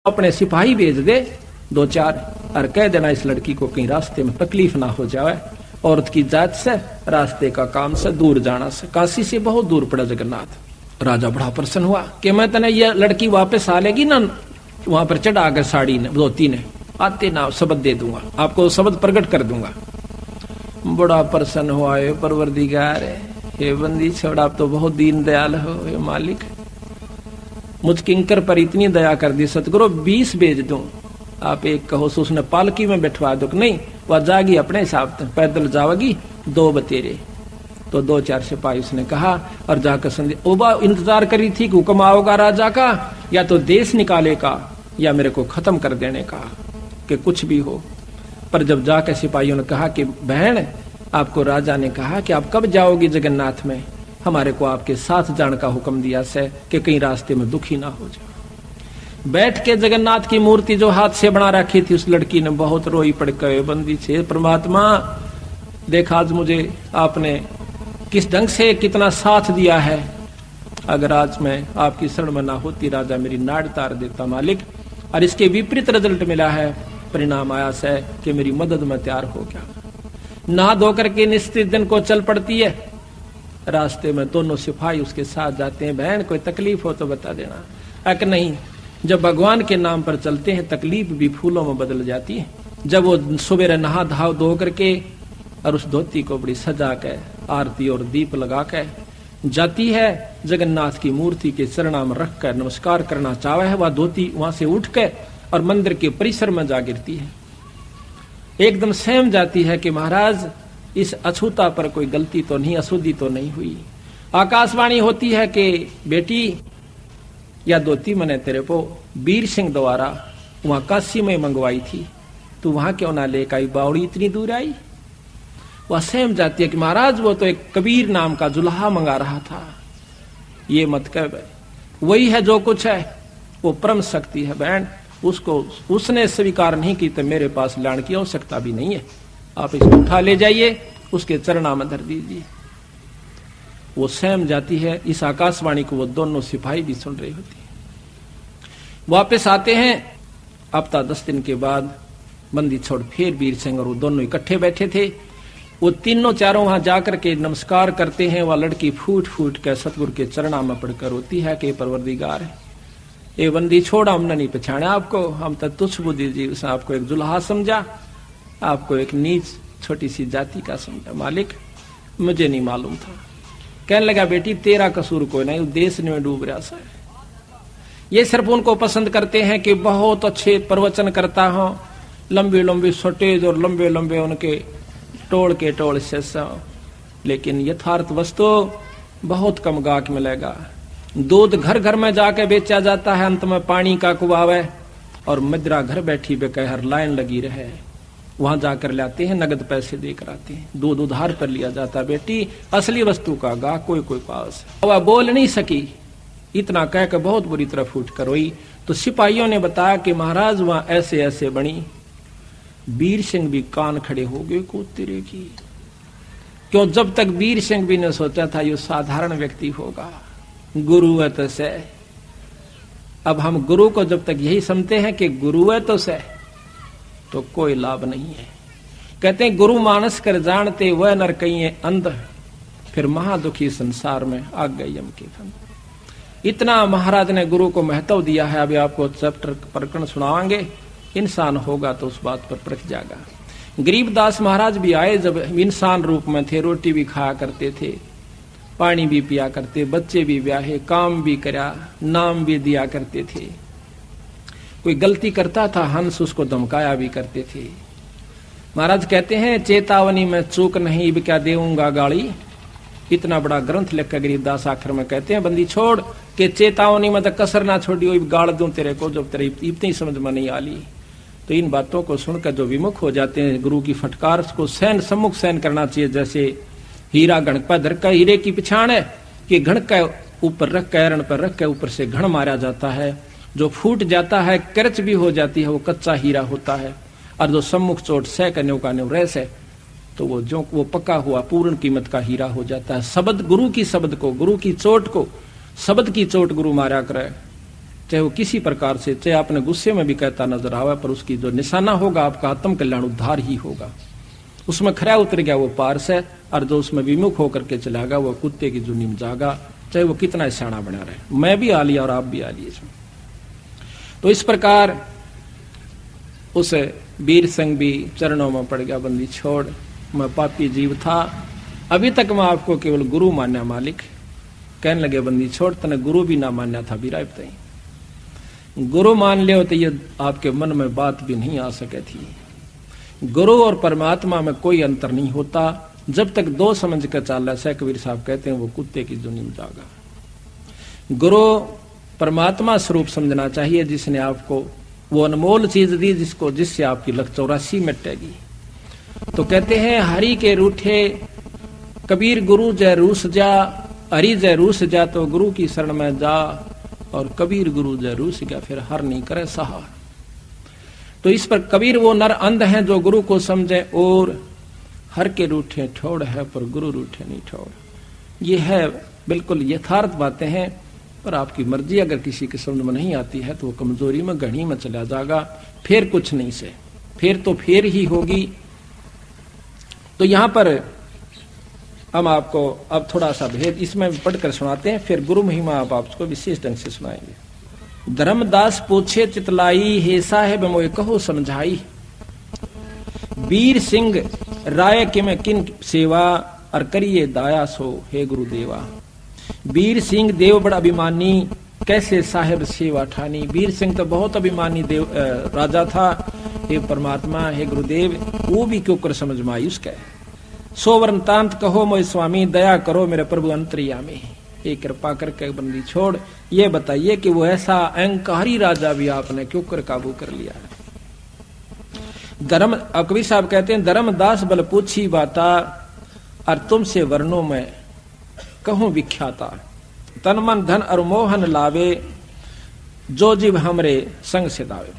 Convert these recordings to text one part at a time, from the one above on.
अपने सिपाही भेज दे 2-4 और कह देना इस लड़की को कहीं रास्ते में तकलीफ ना हो जाए, औरत की जात से, रास्ते का काम से दूर जाना से। काशी से बहुत दूर पड़ा जगन्नाथ। राजा बड़ा प्रसन्न हुआ कि मैं तने ये लड़की वापस आ लेगी ना, वहां पर चढ़ा कर साड़ी ने धोती ने आते ना शब्द दे दूंगा, आपको शब्द प्रकट कर दूंगा। बड़ा प्रसन्न हुआ, ये परवरदिगार ये बंदी छोड़ा, आप तो बहुत दीन दयाल हो, ये मालिक मुझ किंकर पर इतनी दया कर दी सतगुरु, 20 भेज दूं, आप एक कहो तो उसने पालकी में बैठवा दो। नहीं, वह जागी अपने हिसाब से, पैदल जाओगी 2 बतेरे। तो 2-4 सिपाही उसने कहा और जाकर संदेश, ओबा इंतजार करी थी कि हुक्म आओगा राजा का, या तो देश निकाले का या मेरे को खत्म कर देने का, कि कुछ भी हो। पर जब जाकर सिपाहियों ने कहा कि बहन, आपको राजा ने कहा कि आप कब जाओगी जगन्नाथ में, हमारे को आपके साथ जाने का हुक्म दिया से कि कहीं रास्ते में दुखी ना हो जाए। बैठ के जगन्नाथ की मूर्ति जो हाथ से बना रखी थी, उस लड़की ने बहुत रोई पड़ के बंदी से, परमात्मा देखा आज मुझे आपने किस ढंग से कितना साथ दिया है, अगर आज मैं आपकी शरण में ना होती राजा मेरी नाड़ तार देता मालिक। और इसके विपरीत रिजल्ट मिला है, परिणाम आया से कि मेरी मदद में तैयार हो गया। नहा धोकर के निश्चित दिन को चल पड़ती है। रास्ते में दोनों सिपाही उसके साथ जाते हैं, बहन कोई तकलीफ हो तो बता देना। अक नहीं, जब भगवान के नाम पर चलते हैं तकलीफ भी फूलों में बदल जाती है। जब वो सुबह नहा धाव धो करके और उस धोती को बड़ी सजा के आरती और दीप लगा के जाती है, जगन्नाथ की मूर्ति के चरणों में रख कर नमस्कार करना चाहे है, वह धोती वहां से उठ के और मंदिर के परिसर में जा गिरती है। एकदम सहम जाती है कि महाराज इस अछूता पर कोई गलती तो नहीं, अशुद्धि तो नहीं हुई। आकाशवाणी होती है कि बेटी या धोती मैंने तेरे को वीर सिंह द्वारा वहां काशी में मंगवाई थी, तू वहां क्यों ना लेकर आई, बावड़ी इतनी दूर आई। वह सहम जाती है कि महाराज वो तो एक कबीर नाम का जुल्हा मंगा रहा था, ये मत कह, वही है जो कुछ है, वो परम शक्ति है बहन, उसको उसने स्वीकार नहीं की तो मेरे पास लाने की आवश्यकता भी नहीं है, आप इसको उठा ले जाइए, उसके चरणों में धर दीजिए। वो सहम जाती है। इस आकाशवाणी को वो दोनों सिपाही भी सुन रही होती है। वापस आते हैं, हफ्ता 10 दिन के बाद बंदी छोड़ फिर वीर सिंह और वो दोनों इकट्ठे बैठे थे। वो तीनों चारों वहां जाकर के नमस्कार करते हैं। वह लड़की फूट फूट कर सतगुरु के चरणों में पड़कर रोती है कि परवरदिगार है, ये बंदी छोड़ा, हमने नहीं पहचाना आपको, हम तो तुच्छ बुद्धि जी, उसने आपको एक जुल्हा समझा, आपको एक नीच छोटी सी जाति का समझा, मालिक मुझे नहीं मालूम था। कहने लगा बेटी तेरा कसूर कोई नहीं, देश में डूब रहा सा। ये सिर्फ उनको पसंद करते हैं कि बहुत अच्छे प्रवचन करता हो, लंबी लंबी सटेज और लंबे लंबे उनके टोल के टोल से, लेकिन यथार्थ वस्तु बहुत कम गाहक मिलेगा। दूध घर घर में जाके बेचा जाता है, अंत में पानी का कुआवे, और मदिरा घर बैठी बेकहर लाइन लगी रहे, वहां जाकर लाते हैं, नगद पैसे देकर आते हैं, दूध उधार पर लिया जाता। बेटी असली वस्तु का गाहक कोई कोई पास। वह बोल नहीं सकी, इतना कह के बहुत बुरी तरह फूट कर रोई। तो सिपाहियों ने बताया कि महाराज वहां ऐसे ऐसे बनी। वीर सिंह भी कान खड़े हो गए को तेरे की, क्यों जब तक वीर सिंह भी ने सोचा था ये साधारण व्यक्ति होगा, गुरु है तो से। अब हम गुरु को जब तक यही समझते हैं कि गुरु है तो से, तो कोई लाभ नहीं है। कहते हैं गुरु मानस कर जानते वह नर कहीं अंध, फिर महादुखी संसार में आ गए यम के फंद। इतना महाराज ने गुरु को महत्व दिया है। अभी आपको चैप्टर प्रकरण सुनावांगे, इंसान होगा तो उस बात पर परख जाएगा। गरीबदास महाराज भी आए, जब इंसान रूप में थे, रोटी भी खाया करते थे, पानी भी पिया करते, बच्चे भी ब्याहे, काम भी करा, नाम भी दिया करते थे। कोई गलती करता था हंस उसको धमकाया भी करते थे। महाराज कहते हैं चेतावनी में चूक नहीं, अब क्या देऊंगा गाली। इतना बड़ा ग्रंथ लिख कर गरीबदास आखिर में कहते हैं बंदी छोड़ के चेतावनी में तो कसर ना छोड़ी, गाड़ दूं तेरे को जब तेरे इतनी समझ में नहीं आली। तो इन बातों को सुनकर जो विमुख हो जाते हैं, गुरु की फटकार को सहन सम्मुख सहन करना चाहिए। जैसे हीरा घण पर धर का, हीरे की पिछाड़ है कि घण का ऊपर रख कर, एरण पर रख कर ऊपर से घण मारा जाता है, जो फूट जाता है, करच भी हो जाती है, वो कच्चा हीरा होता है। और जो सम्मुख चोट सह का न्यू का न्यू रह से, तो वो पक्का हुआ पूर्ण कीमत का हीरा हो जाता है। शब्द गुरु की, शब्द को, गुरु की चोट को, शब्द की चोट गुरु मारा करे, चाहे वो किसी प्रकार से, चाहे आपने गुस्से में भी कहता नजर आवा, पर उसकी जो निशाना होगा आपका आत्म कल्याण उद्धार ही होगा। उसमें खरा उतर गया वो पारस है, और जो उसमें विमुख होकर के चला गया वो कुत्ते की जुनी में जागा, चाहे वो कितना सियाना बना रहे। मैं भी आ लिया और आप भी आ लिए इसमें। तो इस प्रकार उस वीर सिंह भी चरणों में पड़ गया, बंदी छोड़, मैं पापी जीव था, अभी तक मैं आपको केवल गुरु मान्या मालिक। कहने लगे बंदी छोड़, तने गुरु भी ना मान्या था बीरा बताई, गुरु मान लियो तो ये आपके मन में बात भी नहीं आ सके थी। गुरु और परमात्मा में कोई अंतर नहीं होता, जब तक दो समझ कर चाल रहा है। कबीर साहब कहते हैं वो कुत्ते की जुनी में जागा। गुरु परमात्मा स्वरूप समझना चाहिए, जिसने आपको वो अनमोल चीज दी, जिससे आपकी लख 84 मिटेगी। तो कहते हैं हरि के रूठे कबीर गुरु जय रूस जा, हरि जय रूस जा तो गुरु की शरण में जा, और कबीर गुरु जय रूस गया फिर हर नहीं करे सहार। तो इस पर कबीर वो नर अंध हैं जो गुरु को समझे, और हर के रूठे ठोड़ है पर गुरु रूठे नहीं ठोड़। ये है बिल्कुल यथार्थ बातें हैं, पर आपकी मर्जी अगर किसी के समझ में नहीं आती है तो वो कमजोरी में घड़ी में चला जाएगा, फिर कुछ नहीं से, फिर तो फिर ही होगी। तो यहां पर हम आपको अब थोड़ा सा भेद इसमें पढ़कर सुनाते हैं, फिर गुरु महिमा आप आपको विशेष ढंग से सुनाएंगे। धर्मदास पूछे चितलाई, हे साहेब मोए कहो समझाई, वीर सिंह राय के में किन सेवा, और करिए दाया सो हे गुरुदेवा। वीर सिंह देव बड़ा अभिमानी, कैसे साहेब सेवा ठानी। वीर सिंह तो बहुत अभिमानी देव राजा था, हे परमात्मा हे गुरुदेव वो भी क्यों कर समझ में आई उसका। सोवर्ण तांत कहो मोय स्वामी, दया करो मेरे प्रभु अंतर्यामी। एक कृपा करके बंदी छोड़, ये बताइए कि वो ऐसा अहंकारी राजा भी आपने क्यों कर काबू कर लिया है। धर्म कबीर साहब कहते हैं धर्मदास बल पूछी बाता, और तुमसे वर्णों में कहूं विख्याता। तन मन धन और मोहन लावे, जो जीव हमरे संग से दावे।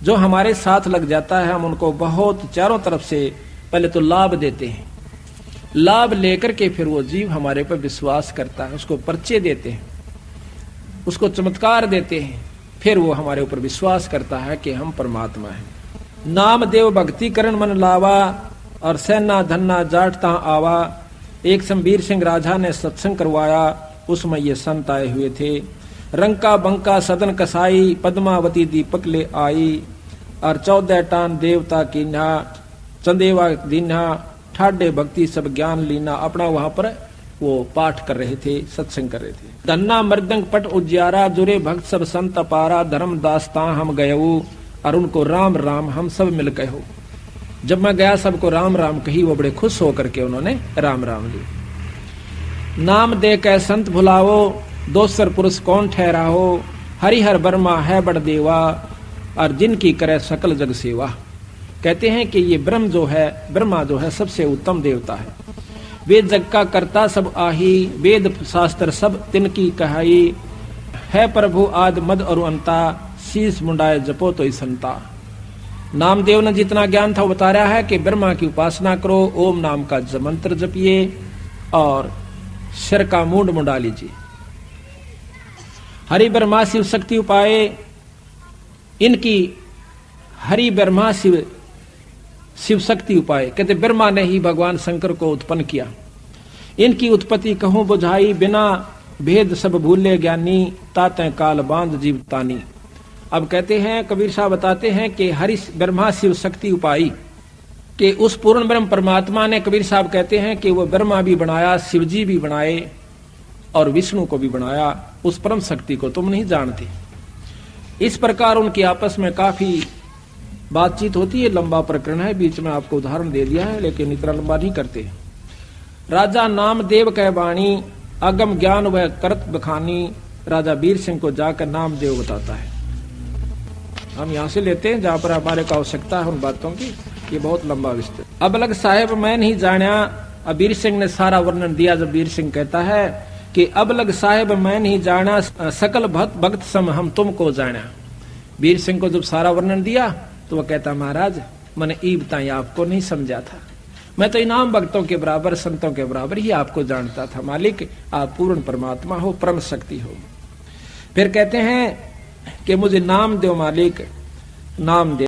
जो हमारे साथ लग जाता है हम उनको बहुत चारों तरफ से पहले तो लाभ देते हैं, लाभ लेकर के फिर वो जीव हमारे पर विश्वास करता है, उसको परिचय देते हैं, उसको चमत्कार देते हैं, फिर वो हमारे ऊपर विश्वास करता है कि हम परमात्मा हैं। नाम देव भक्ति करण मन लावा, और सेना धन्ना जाटता आवा। एक शमवीर सिंह राजा ने सत्संग करवाया, उसमें ये संत आए हुए थे। रंका बंका सदन कसाई, पद्मावती दीपक ले आई, और 14 टान देवता कीन्हा, चंदेवा दीन्हा, ठाडे भक्ति सब ज्ञान लीना। अपना वहां पर वो पाठ कर रहे थे, सत्संग कर रहे थे। धन्ना मृदंग पट उज्यारा, जुरे भक्त सब संत पारा। धर्मदासता हम गयऊ, और उनको राम राम हम सब मिल गए हो। जब मैं गया सबको राम राम कही, वो बड़े खुश होकर के उन्होंने राम राम ली। नाम दे कै संत भुलाओ, दोसर पुरुष कौन ठहराओ। हरिहर बर्मा है बड़ देवा, और जिनकी करे सकल जग सेवा। कहते हैं कि ये ब्रह्मा जो है सबसे उत्तम देवता है। वेद जग का कर्ता सब आही, वेद शास्त्र सब तिनकी कहाई। है प्रभु आद मद और अंता, शीश मुंडाए जपो तो संता। नामदेव ने जितना ज्ञान था वो बता रहा है कि ब्रह्मा की उपासना करो, ओम नाम का मंत्र जपिए, और सिर का मूंड मुंडा लीजिए। हरि ब्रह्मा शिव शक्ति उपाय, इनकी हरि ब्रह्मा शिव शक्ति उपाय। कहते ब्रह्मा ने ही भगवान शंकर को उत्पन्न किया। इनकी उत्पत्ति कहूं बुझाई, बिना भेद सब भूले ज्ञानी। ताते काल बांध जीवतानी। अब कहते हैं कबीर साहब बताते हैं कि हरि ब्रह्मा शिव शक्ति उपाई कि उस पूर्ण ब्रह्म परमात्मा ने, कबीर साहब कहते हैं कि वो ब्रह्मा भी बनाया, शिव जी भी बनाए, और विष्णु को भी बनाया। उस परम शक्ति को तुम नहीं जानते। इस प्रकार उनकी आपस में काफी बातचीत होती है। लंबा प्रकरण है, बीच में आपको उदाहरण दे दिया है, लेकिन इतना लंबा नहीं करते। राजा नामदेव कह बाणी, अगम ज्ञान वह करत बखानी। राजा वीर सिंह को जाकर नामदेव बताता है। हम यहाँ से लेते हैं जहां पर हमारे को आवश्यकता है उन बातों की, ये बहुत लंबा विस्तार। अब अलग साहेब मैं नहीं जाना, अब वीर सिंह ने सारा वर्णन दिया। जब वीर सिंह कहता है कि अब लग साहेब मैं नहीं जाना, सकल भक्त सम हम तुमको जाना। वीर सिंह को जब सारा वर्णन दिया तो वह कहता महाराज मैंने ई बताई आपको नहीं समझा था, मैं तो इनाम भक्तों के बराबर संतों के बराबर ही आपको जानता था। मालिक आप पूर्ण परमात्मा हो, परम शक्ति हो। फिर कहते हैं कि मुझे नाम दो मालिक, नाम दे